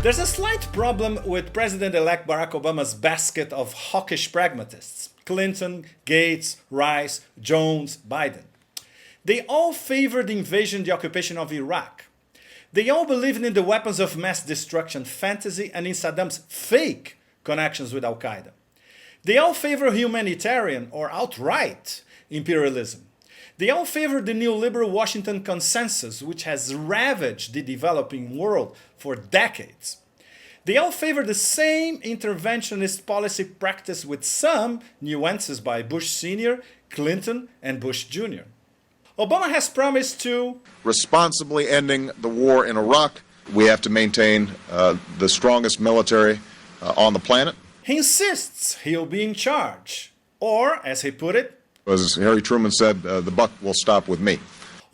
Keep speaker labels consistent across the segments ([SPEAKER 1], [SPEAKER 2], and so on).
[SPEAKER 1] There's a slight problem with President-elect Barack Obama's basket of hawkish pragmatists: Clinton, Gates, Rice, Jones, Biden. They all favored the invasion, the occupation of Iraq. They all believed in the weapons of mass destruction fantasy and in Saddam's fake connections with Al-Qaeda. They all favor humanitarian or outright imperialism. They all favor the neoliberal Washington consensus, which has ravaged the developing world for decades. They all favor the same interventionist policy practiced with some nuances by Bush Sr., Clinton, and Bush Jr. Obama has promised to
[SPEAKER 2] responsibly ending the war in Iraq. We have to maintain the strongest military on the planet.
[SPEAKER 1] He insists he'll be in charge. Or, as he put it,
[SPEAKER 2] as Harry Truman said, the buck will stop with me.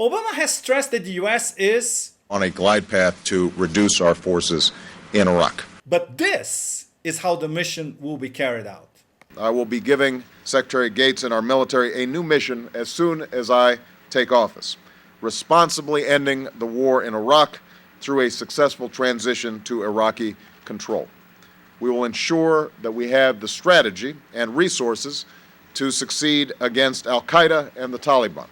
[SPEAKER 1] Obama has stressed that the U.S. is
[SPEAKER 2] on a glide path to reduce our forces in Iraq.
[SPEAKER 1] But this is how the mission will be carried out.
[SPEAKER 2] I will be giving Secretary Gates and our military a new mission as soon as I take office: responsibly ending the war in Iraq through a successful transition to Iraqi control. We will ensure that we have the strategy and resources to succeed against Al-Qaeda and the Taliban.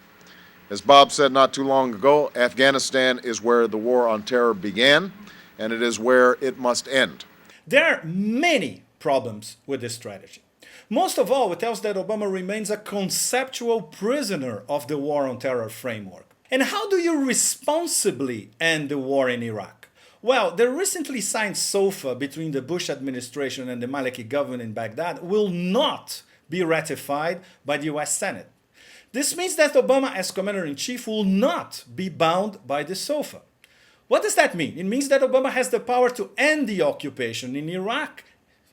[SPEAKER 2] As Bob said not too long ago, Afghanistan is where the war on terror began, and it is where it must end.
[SPEAKER 1] There are many problems with this strategy. Most of all, it tells that Obama remains a conceptual prisoner of the war on terror framework. And how do you responsibly end the war in Iraq? Well, the recently signed SOFA between the Bush administration and the Maliki government in Baghdad will not be ratified by the US Senate. This means that Obama, as commander-in-chief, will not be bound by the SOFA. What does that mean? It means that Obama has the power to end the occupation in Iraq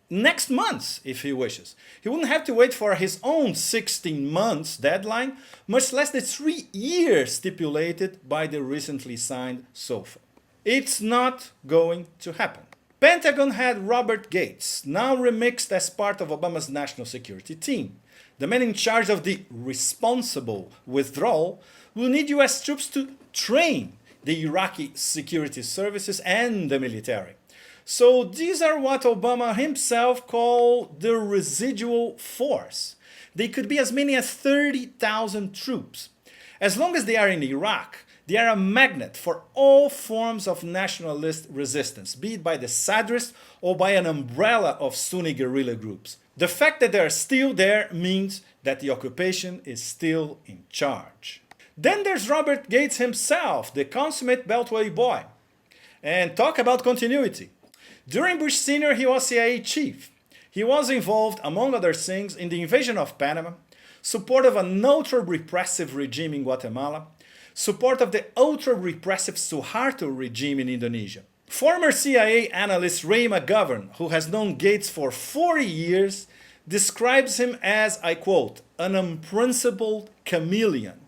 [SPEAKER 1] next month, if he wishes. He wouldn't have to wait for his own 16 months deadline, much less the 3 years stipulated by the recently signed SOFA. It's not going to happen. Pentagon had Robert Gates, now remixed as part of Obama's national security team. The man in charge of the responsible withdrawal will need US troops to train the Iraqi security services and the military. So these are what Obama himself called the residual force. They could be as many as 30,000 troops. As long as they are in Iraq, they are a magnet for all forms of nationalist resistance, be it by the Sadrists or by an umbrella of Sunni guerrilla groups. The fact that they are still there means that the occupation is still in charge. Then there's Robert Gates himself, the consummate Beltway boy. And talk about continuity. During Bush Sr., he was CIA chief. He was involved, among other things, in the invasion of Panama, support of an ultra-repressive regime in Guatemala, support of the ultra-repressive Suharto regime in Indonesia. Former CIA analyst Ray McGovern, who has known Gates for 40 years, describes him as, I quote, an unprincipled chameleon,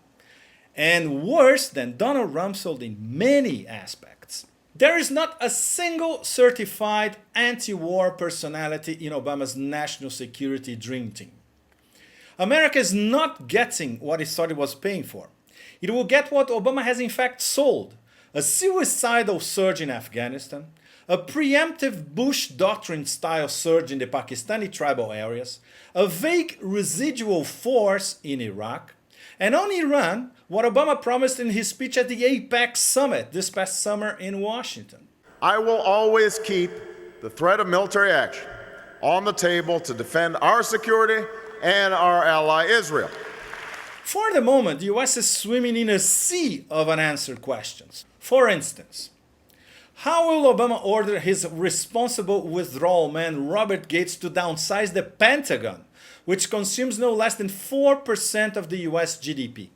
[SPEAKER 1] and worse than Donald Rumsfeld in many aspects. There is not a single certified anti-war personality in Obama's national security dream team. America is not getting what it thought it was paying for. It will get what Obama has in fact sold: a suicidal surge in Afghanistan, a preemptive Bush doctrine-style surge in the Pakistani tribal areas, a vague residual force in Iraq, and on Iran, what Obama promised in his speech at the APEC summit this past summer in Washington.
[SPEAKER 3] I will always keep the threat of military action on the table to defend our security and our ally Israel.
[SPEAKER 1] For the moment, the US is swimming in a sea of unanswered questions. For instance, how will Obama order his responsible withdrawal man Robert Gates to downsize the Pentagon, which consumes no less than 4% of the US GDP?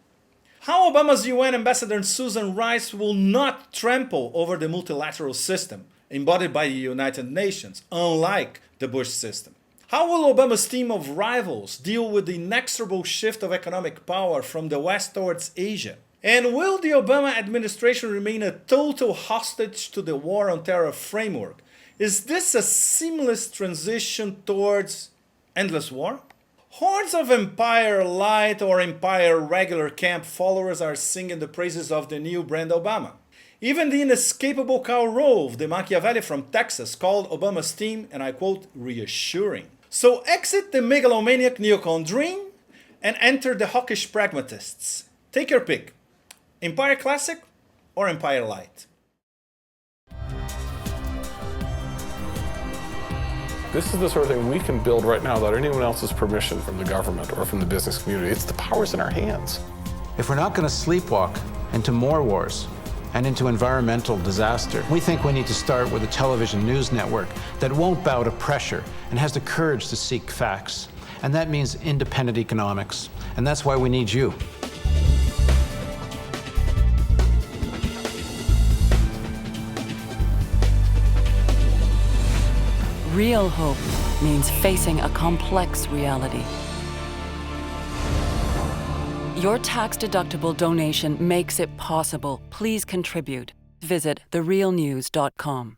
[SPEAKER 1] How Obama's UN ambassador Susan Rice will not trample over the multilateral system embodied by the United Nations, unlike the Bush system? How will Obama's team of rivals deal with the inexorable shift of economic power from the West towards Asia? And will the Obama administration remain a total hostage to the war on terror framework? Is this a seamless transition towards endless war? Hordes of Empire Lite or Empire Regular camp followers are singing the praises of the new brand Obama. Even the inescapable Karl Rove, the Machiavelli from Texas, called Obama's team, and I quote, reassuring. So exit the megalomaniac neocon dream and enter the hawkish pragmatists. Take your pick. Empire Classic or Empire Lite?
[SPEAKER 4] This is the sort of thing we can build right now without anyone else's permission from the government or from the business community. It's the power's in our hands.
[SPEAKER 5] If we're not going to sleepwalk into more wars and into environmental disaster, we think we need to start with a television news network that won't bow to pressure and has the courage to seek facts. And that means independent economics. And that's why we need you.
[SPEAKER 6] Real hope means facing a complex reality. Your tax-deductible donation makes it possible. Please contribute. Visit therealnews.com.